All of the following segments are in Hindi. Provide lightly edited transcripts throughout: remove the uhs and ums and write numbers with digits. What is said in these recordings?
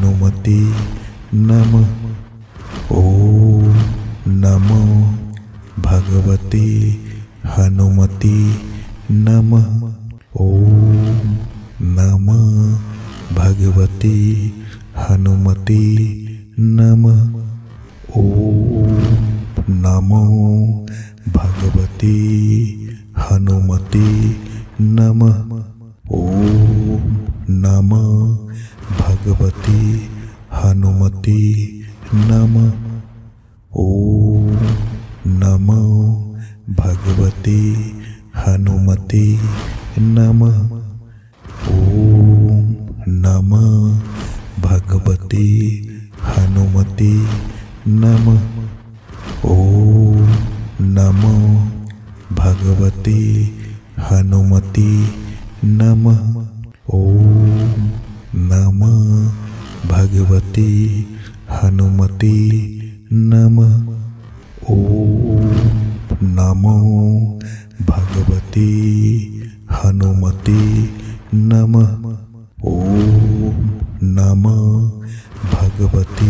हनुमते नमः। ओम नमो भगवते हनुमते नमः। ओम नमः भगवते हनुमते नमः। ओम नमो भगवते हनुमते नमः। ओम नमः भगवते हनुमते नमः। ओम नमो भगवते हनुमते नमः। ओम नमः भगवते हनुमते नमः। ओम नमो भगवते हनुमते नमः। ओम नमः भगवते हनुमते नमः। ओम नमो भगवते हनुमते नमः। ओम नमः भगवते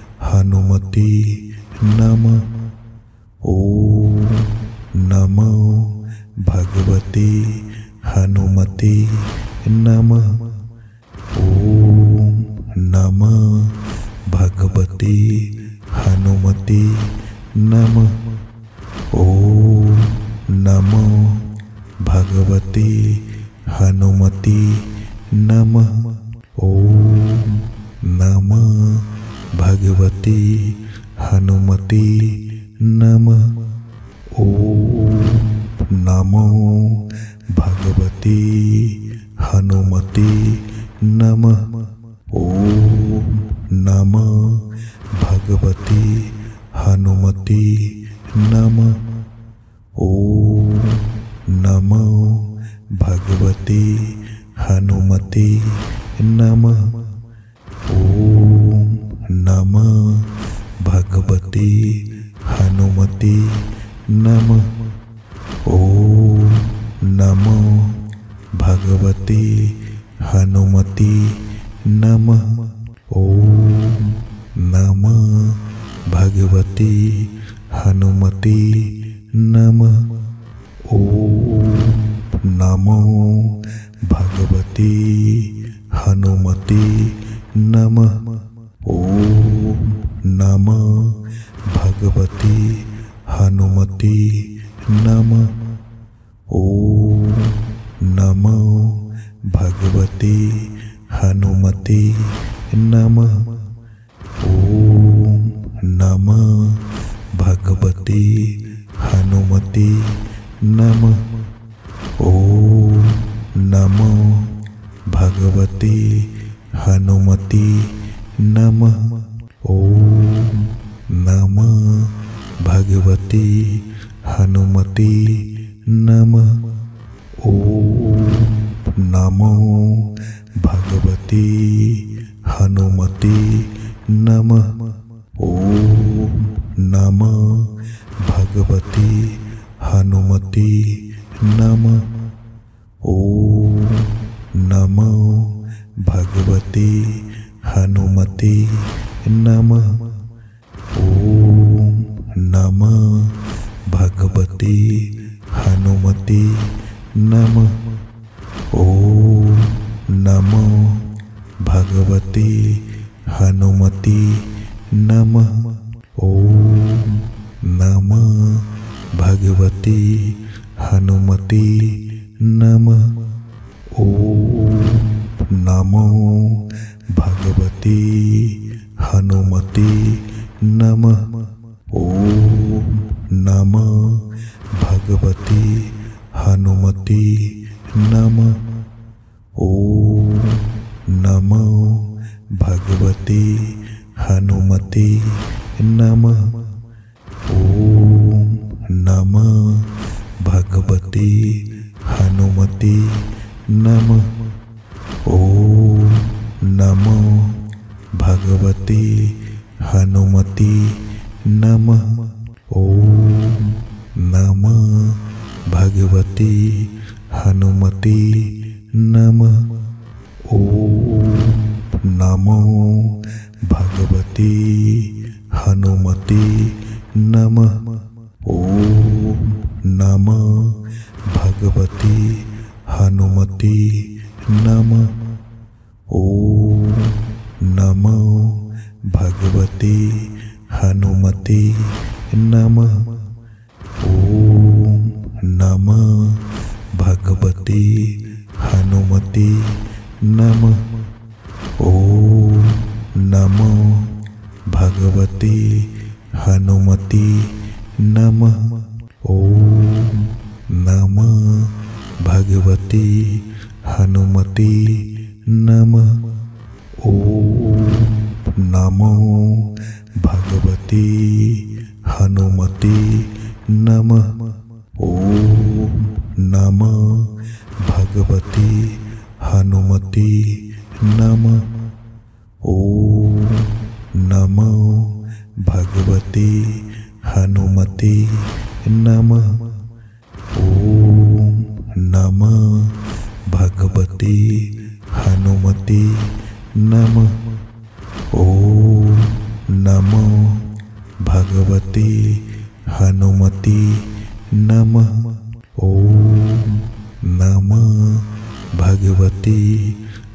हनुमते नमः। ओम नमो भगवते हनुमते नमः। ओम नमः भगवते हनुमते नमः। ओम नमो भगवते हनुमते नमः। ओम नमः भगवते हनुमते नमः। ओम नमो भगवते हनुमते नमः। ओम नमः भगवते हनुमते नमः। ओम नमो भगवते हनुमते नमः। ओम नमः भगवते हनुमते नमः। ओम नमो भगवते हनुमते नमः। ओम नमः भगवते हनुमते नमः। ओम नमो भगवते हनुमते नमः। ओम नमः भगवते हनुमते नमः। ओम नमो भगवते हनुमते नमः। ओम नमः भगवते हनुमते नमः। ओम नमो भगवते हनुमते नमः। ओम नमः भगवते हनुमते नमः। ओम नमो भगवते हनुमते नमः। ओम नमः भगवते हनुमते नमः। ओम नमो भगवते हनुमते नमः। ओम नमः भगवते हनुमते नमः। ओम नमो भगवते हनुमते नमः। ओम नमः भगवते हनुमते नमः। ओम नमो भगवते हनुमते नमः। ओम नमः भगवते हनुमते नमः। ओम नमो भगवते हनुमते नमः। ओम नमः भगवते हनुमते नमः। ओम नमो भगवते हनुमते नमः। ओम नमः भगवते हनुमते नमः। ओम नमो नमो भगवते हनुमते नमः। ओम नमः भगवते हनुमते नमः। ओम नमो भगवते हनुमते नमः। ओम नमः भगवते हनुमते नमः। ओम नमो भगवते हनुमते नमः। ओम नमः भगवते हनुमते नमः। ओम नमो भगवते हनुमते नमः। ओम नमः भगवते हनुमते नमः। ओम नमो भगवते हनुमते नमः। ओम नमः भगवते हनुमते नमः। ओम नमो भगवते हनुमते नमः। ओम नमः भगवते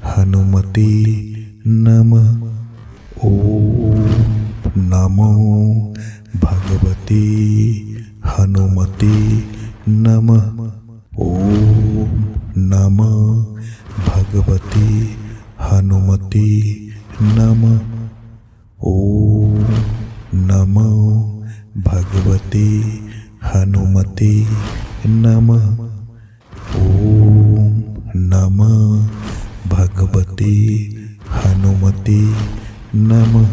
हनुमते नमः। ओम नमो भगवते हनुमते नमः। ओम नमः भगवते हनुमते नमः। ओम नमो भगवते हनुमते नमः। ओम नमः भगवते हनुमते नमः।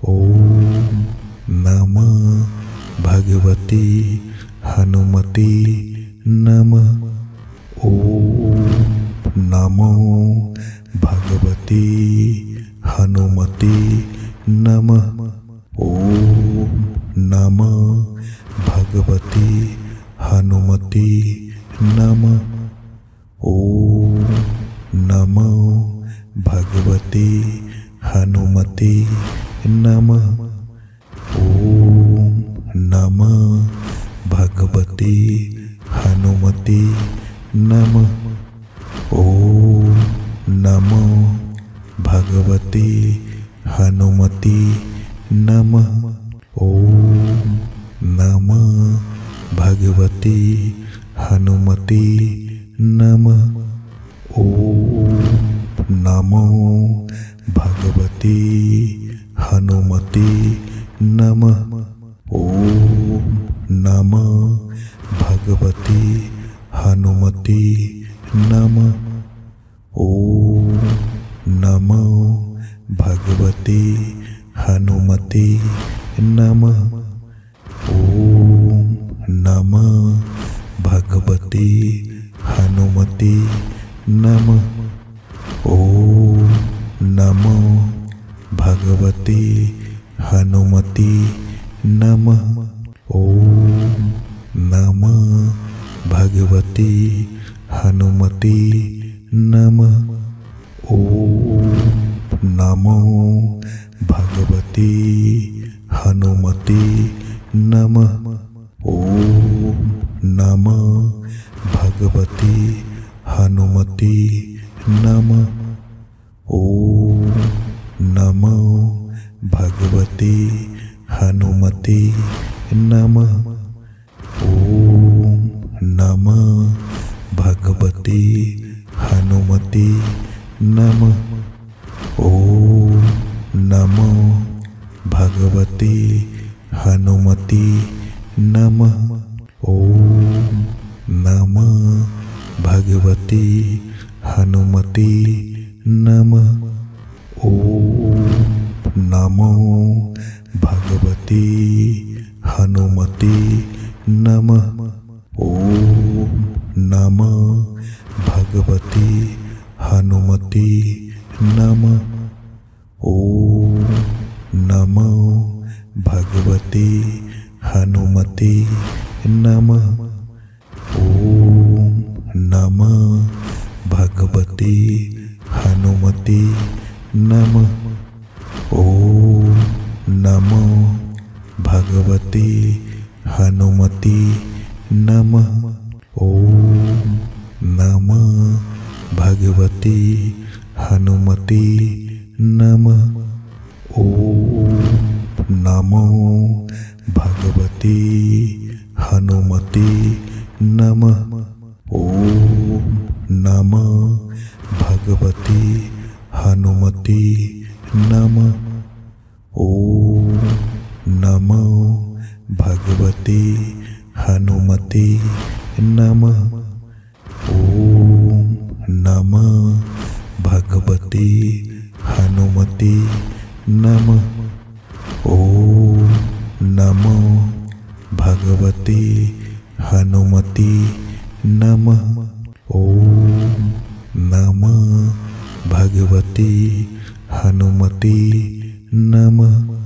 ओम नमो भगवते हनुमते नमः। ओम नमः भगवते हनुमते नमः। ओम नमो भगवते हनुमते नमः। ओम नमः भगवते हनुमते नमः। ओम नमो भगवते हनुमते नमः। ओम नमः भगवते हनुमते नमः। ओम नमो भगवते हनुमते नमः। ओम नमः भगवते हनुमते नमः। ओम नमो भगवते हनुमते नमः। ओम नमः भगवते हनुमते नमः। ओम नमो भगवते हनुमते नमः। ओम नमः भगवते हनुमते नमः। ओम नमो भगवते हनुमते नमः। ओम नमः भगवते हनुमते नमः। ओम नमो भगवते हनुमते नमः। ओम नमः भगवते हनुमते नमः। ओम नमो भगवते हनुमते नमः। ओम नमः भगवते हनुमते नमः। ओम नमो भगवते हनुमते नमः। ओम नमः भगवते हनुमते नमः। ओम नमो भगवते हनुमते नमः। ओम नमः भगवते हनुमते नमः। ओम नमो भगवते हनुमते नमः। ओम नमः भगवते हनुमते नमः। ओम नमः भगवते हनुमते नमः। ओम नमः भगवते हनुमते नमः। ओम नमो भगवते हनुमते नमः। ओम नमः भगवते हनुमते नमः। ओम नमो भगवते हनुमते नमः। ओम नमः भगवते हनुमते नमः। ओम नमो भगवते हनुमते नमः। ओम नमः भगवते हनुमते नमः।